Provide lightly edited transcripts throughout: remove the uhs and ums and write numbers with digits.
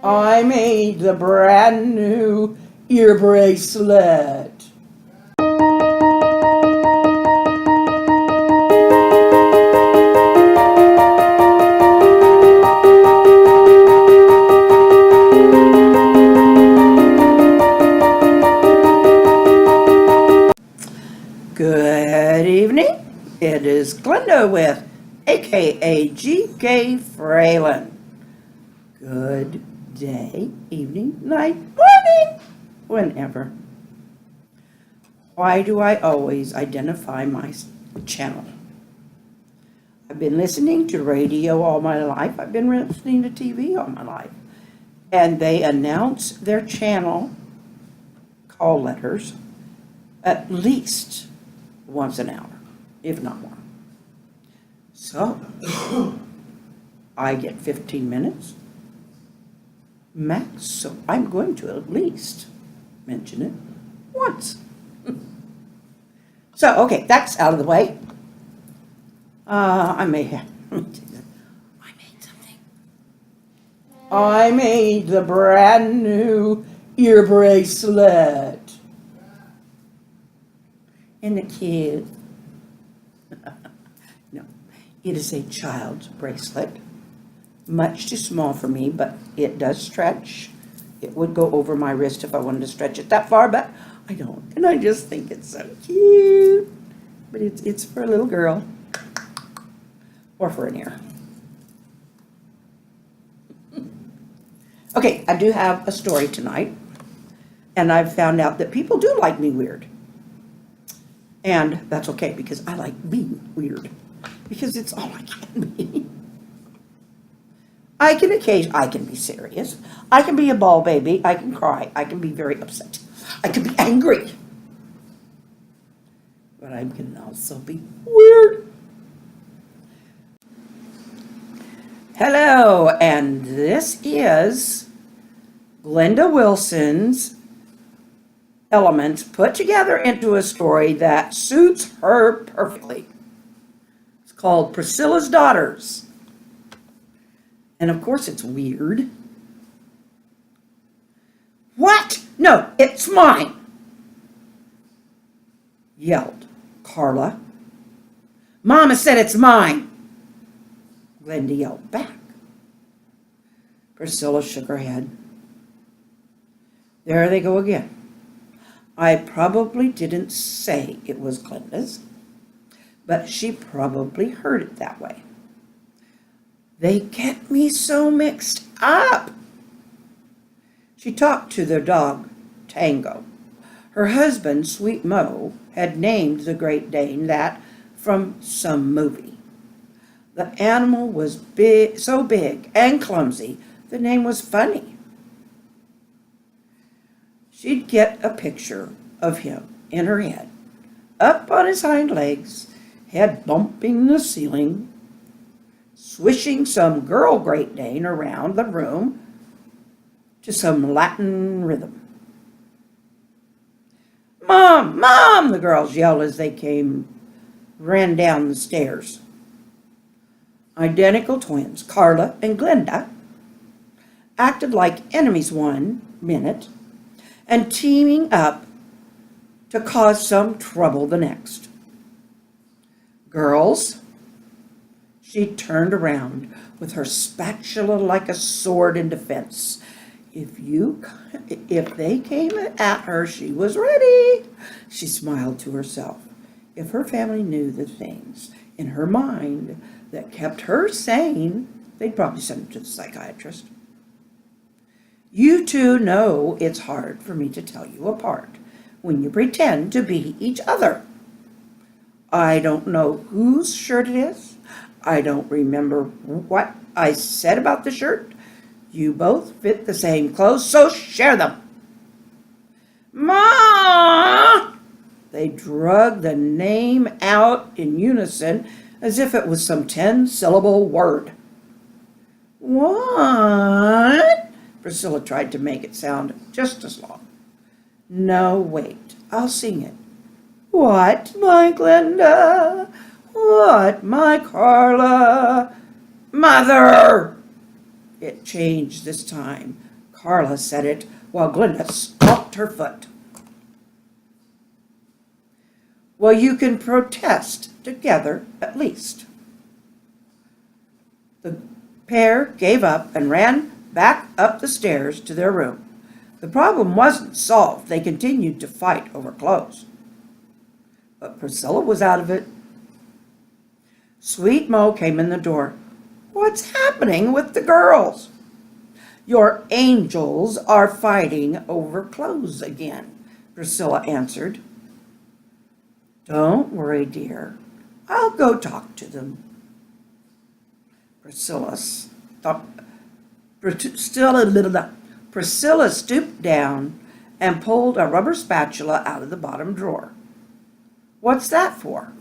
I made the brand new ear bracelet. Good evening. It is Glinda with aka GK Fralin. Good day, evening, night, morning, whenever. Why do I always identify my channel? I've been listening to radio all my life. I've been listening to TV all my life. And they announce their channel call letters at least once an hour, if not more. So, I get 15 minutes max, so I'm going to at least mention it once. So, okay, that's out of the way. I made something. I made the brand new ear bracelet. Isn't it cute? No, it is a child's bracelet. Much too small for me, but it does stretch. It would go over my wrist if I wanted to stretch it that far, but I don't. And I just think it's so cute. But it's for a little girl. Or for an ear. Okay, I do have a story tonight. And I've found out that people do like me weird. And that's okay, because I like being weird. Because it's all I can be. I can be serious. I can be a ball baby. I can cry. I can be very upset. I can be angry. But I can also be weird. Hello, and this is Glinda Wilson's elements put together into a story that suits her perfectly. It's called Pricilla's Daughters. And of course it's weird. What? No, it's mine, yelled Carla. Mama said it's mine, Glinda yelled back. Pricilla shook her head. There they go again. I probably didn't say it was Glinda's, but she probably heard it that way. They get me so mixed up. She talked to their dog, Tango. Her husband, Sweet Mo, had named the Great Dane that from some movie. The animal was big, so big and clumsy, the name was funny. She'd get a picture of him in her head, up on his hind legs, head bumping the ceiling, swishing some girl Great Dane around the room to some Latin rhythm. Mom, Mom, the girls yelled as they ran down the stairs. Identical twins, Carla and Glinda, acted like enemies one minute and teaming up to cause some trouble the next. Girls, she turned around with her spatula like a sword in defense. If they came at her, she was ready. She smiled to herself. If her family knew the things in her mind that kept her sane, they'd probably send her to the psychiatrist. You two know it's hard for me to tell you apart when you pretend to be each other. I don't know whose shirt it is. I don't remember what I said about the shirt. You both fit the same clothes, so share them. Ma! They drug the name out in unison as if it was some 10-syllable word. What? Pricilla tried to make it sound just as long. No, wait, I'll sing it. What, my Glinda? What, my Carla? Mother! It changed this time Carla said it while Glinda stomped her foot. Well, you can protest together at least. The pair gave up and ran back up the stairs to their room. The problem wasn't solved. They continued to fight over clothes. But Pricilla was out of it. Sweet Mo came in the door. What's happening with the girls? Your angels are fighting over clothes again, Pricilla answered. Don't worry, dear. I'll go talk to them. Priscilla stooped down and pulled a rubber spatula out of the bottom drawer. What's that for?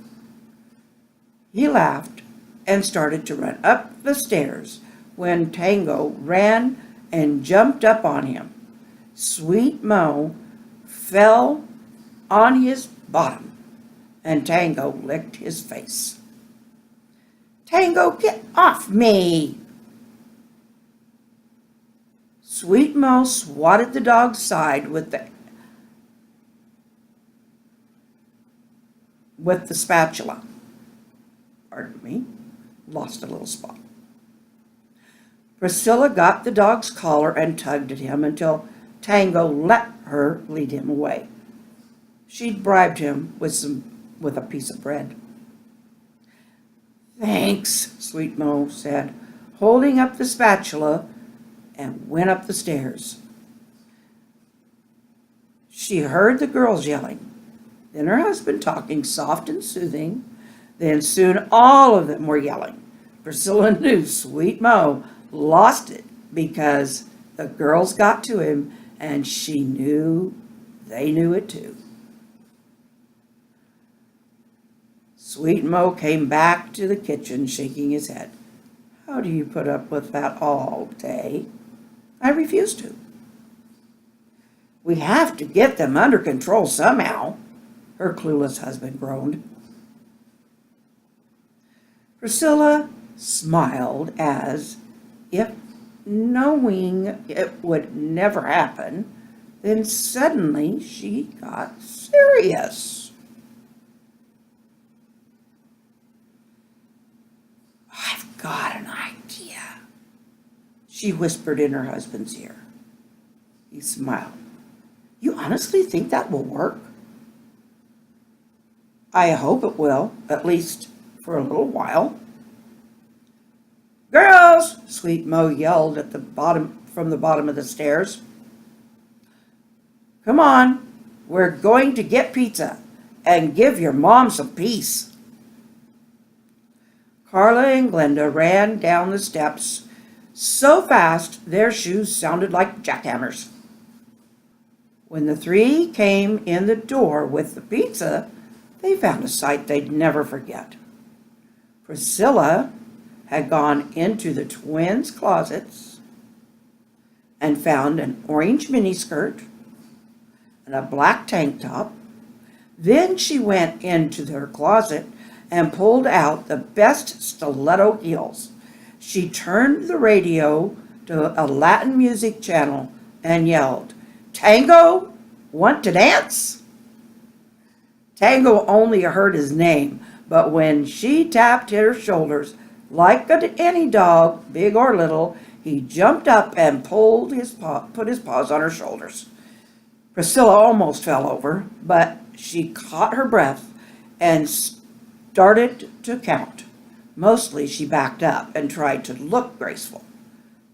He laughed and started to run up the stairs when Tango ran and jumped up on him. Sweet Mo fell on his bottom, and Tango licked his face. Tango, get off me! Sweet Mo swatted the dog's side with the spatula. Pardon me, lost a little spot. Pricilla got the dog's collar and tugged at him until Tango let her lead him away. She'd bribed him with a piece of bread. Thanks, Sweet Mo said, holding up the spatula, and went up the stairs. She heard the girls yelling, then her husband talking soft and soothing. Then soon all of them were yelling. Pricilla knew Sweet Mo lost it because the girls got to him, and she knew they knew it too. Sweet Mo came back to the kitchen shaking his head. How do you put up with that all day? I refuse to. We have to get them under control somehow, her clueless husband groaned. Pricilla smiled as if knowing it would never happen. Then suddenly she got serious. I've got an idea, she whispered in her husband's ear. He smiled. You honestly think that will work? I hope it will, at least for a little while. Girls, Sweet Mo yelled from the bottom of the stairs. Come on, we're going to get pizza and give your mom some peace. Carla and Glinda ran down the steps so fast their shoes sounded like jackhammers. When the three came in the door with the pizza, they found a sight they'd never forget. Pricilla had gone into the twins' closets and found an orange miniskirt and a black tank top. Then she went into her closet and pulled out the best stiletto heels. She turned the radio to a Latin music channel and yelled, Tango, want to dance? Tango only heard his name, but when she tapped her shoulders, like any dog, big or little, he jumped up and put his paws on her shoulders. Pricilla almost fell over, but she caught her breath and started to count. Mostly she backed up and tried to look graceful,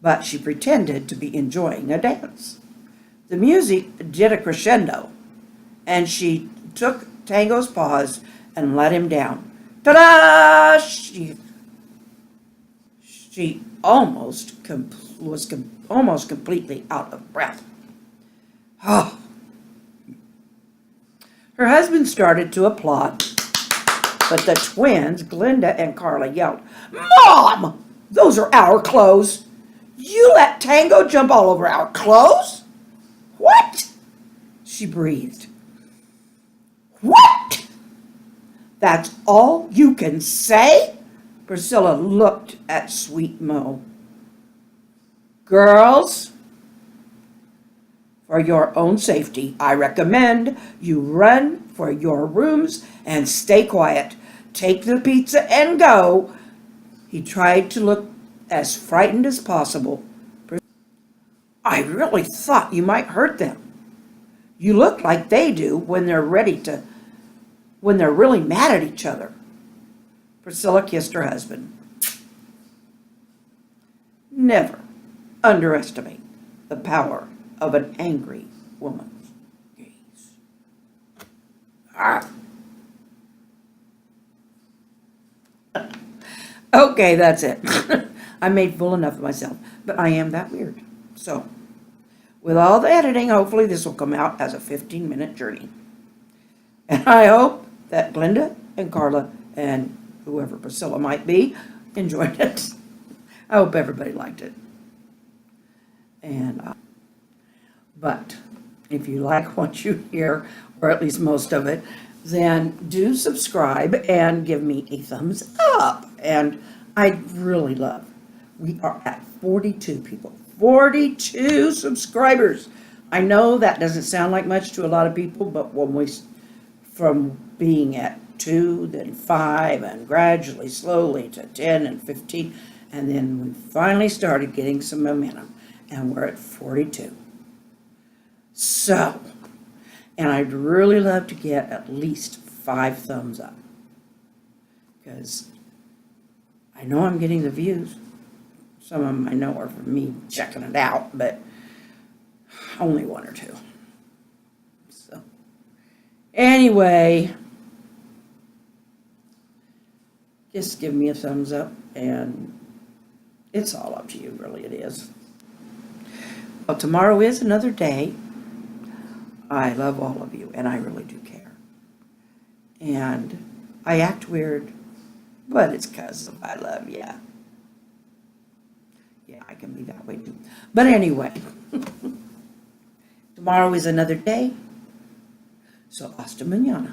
but she pretended to be enjoying a dance. The music did a crescendo, and she took Tango's paws and let him down. Ta-da! She was almost completely out of breath. Oh. Her husband started to applaud, but the twins, Glinda and Carla, yelled, Mom! Those are our clothes! You let Tango jump all over our clothes? What? She breathed. What? That's all you can say? Pricilla looked at Sweet Mo. Girls, For your own safety, I recommend you run for your rooms and stay quiet. Take the pizza and go." He tried to look as frightened as possible. "I really thought you might hurt them. You look like they do when they're really mad at each other." Pricilla kissed her husband. Never underestimate the power of an angry woman's gaze. Ah. Okay, that's it. I made full enough of myself, but I am that weird. So, with all the editing, hopefully this will come out as a 15-minute journey. And I hope that Glinda and Carla and whoever Pricilla might be enjoyed it. I hope everybody liked it. And but if you like what you hear, or at least most of it, then do subscribe and give me a thumbs up. And I'd really love, we are at 42 people, 42 subscribers. I know that doesn't sound like much to a lot of people, but from being at 2, then 5, and gradually, slowly to 10 and 15, and then we finally started getting some momentum, and we're at 42. So, and I'd really love to get at least 5 thumbs up, because I know I'm getting the views. Some of them I know are from me checking it out, but only 1 or 2. So, anyway, just give me a thumbs up, and it's all up to you, really, it is. Well, tomorrow is another day. I love all of you, and I really do care. And I act weird, but it's because I love you. Yeah, I can be that way too. But anyway, tomorrow is another day, so hasta mañana.